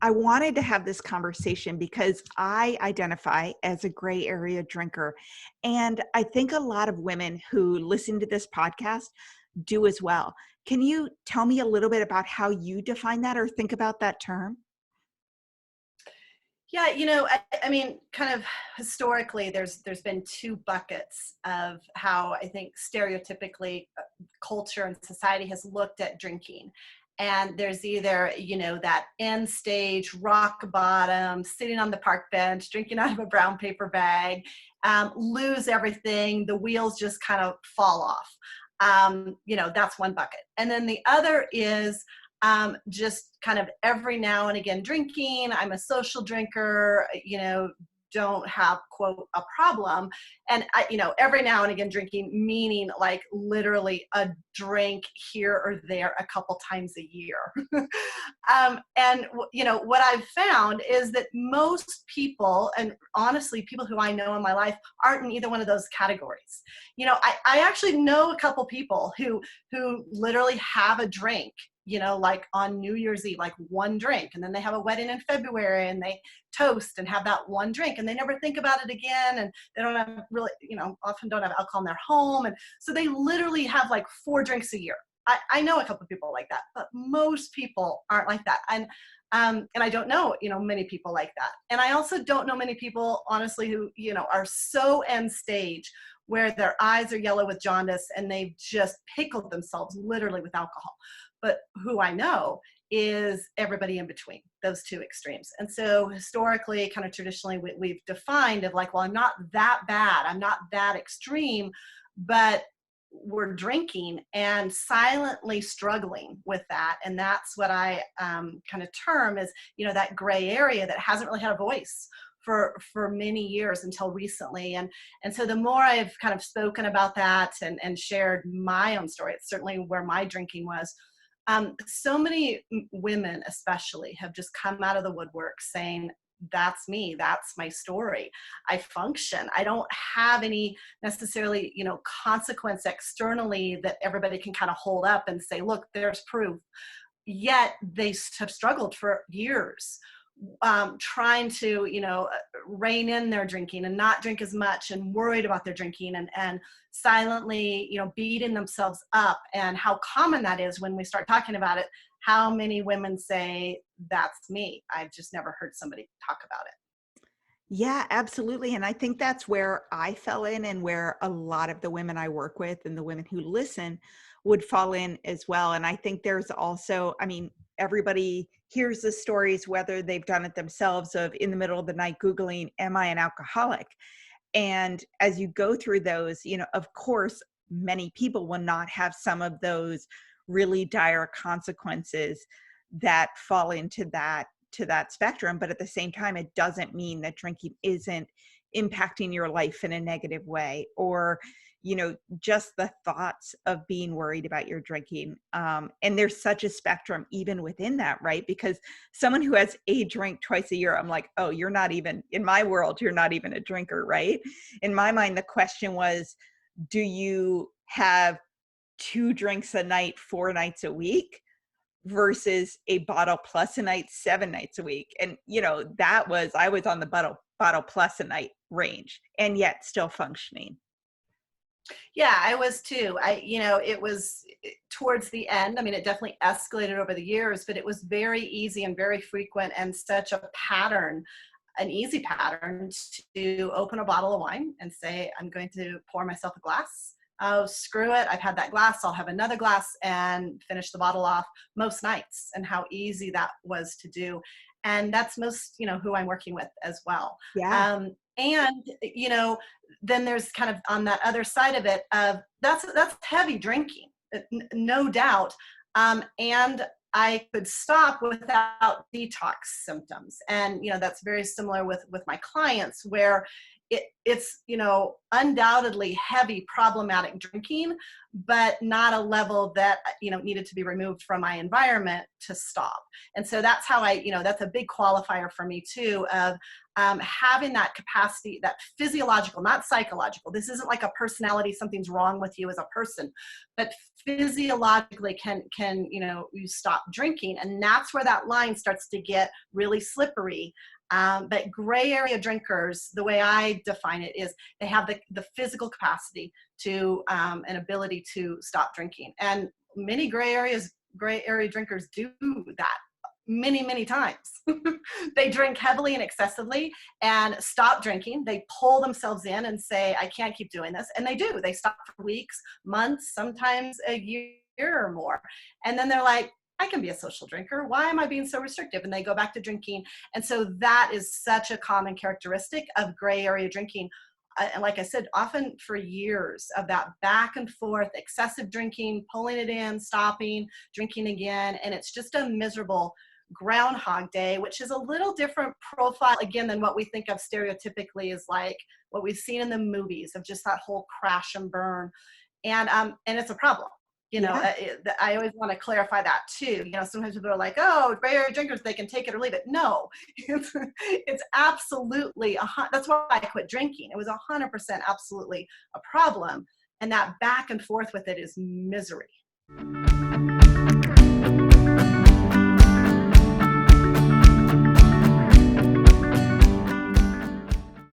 I wanted to have this conversation because I identify as a gray area drinker. And I think a lot of women who listen to this podcast do as well. Can you tell me a little bit about how you define that or think about that term? Yeah, I mean, kind of historically, there's been two buckets of how I think stereotypically culture and society has looked at drinking. And there's either, that end stage, rock bottom, sitting on the park bench, drinking out of a brown paper bag, lose everything, the wheels just kind of fall off. That's one bucket. And then the other is just kind of every now and again drinking. I'm a social drinker, don't have, quote, a problem. And every now and again drinking, meaning like literally a drink here or there a couple times a year. What I've found is that most people, and honestly, people who I know in my life, aren't in either one of those categories. I actually know a couple people who literally have a drink, like on New Year's Eve, like one drink, and then they have a wedding in February and they toast and have that one drink and they never think about it again, and they don't have really, often don't have alcohol in their home, and so they literally have like 4 drinks a year. I know a couple of people like that, but most people aren't like that. And I don't know, many people like that. And I also don't know many people, honestly, who, are so end stage where their eyes are yellow with jaundice and they've just pickled themselves literally with alcohol. But who I know is everybody in between those two extremes. And so historically, kind of traditionally, we've defined of like, well, I'm not that bad, I'm not that extreme, but we're drinking and silently struggling with that. And that's what I kind of term as, that gray area that hasn't really had a voice for many years until recently. And so the more I've kind of spoken about that and shared my own story, it's certainly where my drinking was. So many women especially have just come out of the woodwork saying, that's me, that's my story. I function. I don't have any necessarily, consequence externally that everybody can kind of hold up and say, look, there's proof. Yet they have struggled for years trying to, rein in their drinking and not drink as much, and worried about their drinking and silently, beating themselves up. And how common that is when we start talking about it. How many women say, that's me? I've just never heard somebody talk about it. Yeah, absolutely. And I think that's where I fell in and where a lot of the women I work with and the women who listen would fall in as well. And I think there's also, everybody hears the stories, whether they've done it themselves, of in the middle of the night Googling, am I an alcoholic? And as you go through those, of course, many people will not have some of those really dire consequences that fall into that spectrum. But at the same time, it doesn't mean that drinking isn't impacting your life in a negative way, or just the thoughts of being worried about your drinking. And there's such a spectrum even within that, right? Because someone who has a drink twice a year, I'm like, oh, you're not even, in my world, you're not even a drinker, right? In my mind, the question was, do you have 2 drinks a night, 4 nights a week, versus a bottle plus a night, 7 nights a week? And, I was on the bottle plus a night range, and yet still functioning. Yeah, I was too. It was towards the end. It definitely escalated over the years, but it was very easy and very frequent, and such a pattern, an easy pattern, to open a bottle of wine and say, I'm going to pour myself a glass. Oh, screw it. I've had that glass. I'll have another glass, and finish the bottle off most nights, and how easy that was to do. And that's most, who I'm working with as well. Yeah. And, then there's kind of on that other side of it of that's heavy drinking, no doubt. And I could stop without detox symptoms. And, that's very similar with my clients, where it's, undoubtedly heavy problematic drinking, but not a level that, needed to be removed from my environment to stop. And so that's how that's a big qualifier for me too, of having that capacity, that physiological, not psychological. This isn't like a personality, something's wrong with you as a person, but physiologically can you stop drinking. And that's where that line starts to get really slippery. But gray area drinkers, the way I define it, is they have the physical capacity to an ability to stop drinking. And many gray area drinkers do that many, many times. They drink heavily and excessively and stop drinking. They pull themselves in and say, I can't keep doing this. And they do. They stop for weeks, months, sometimes a year or more. And then they're like, I can be a social drinker. Why am I being so restrictive? And they go back to drinking. And so that is such a common characteristic of gray area drinking. And like I said, often for years of that back and forth, excessive drinking, pulling it in, stopping, drinking again. And it's just a miserable Groundhog Day, which is a little different profile, again, than what we think of stereotypically as like what we've seen in the movies of just that whole crash and burn. And it's a problem. Yeah. I always want to clarify that too. Sometimes people are like, oh, gray area drinkers, they can take it or leave it. No, it's absolutely, that's why I quit drinking. It was 100% absolutely a problem. And that back and forth with it is misery.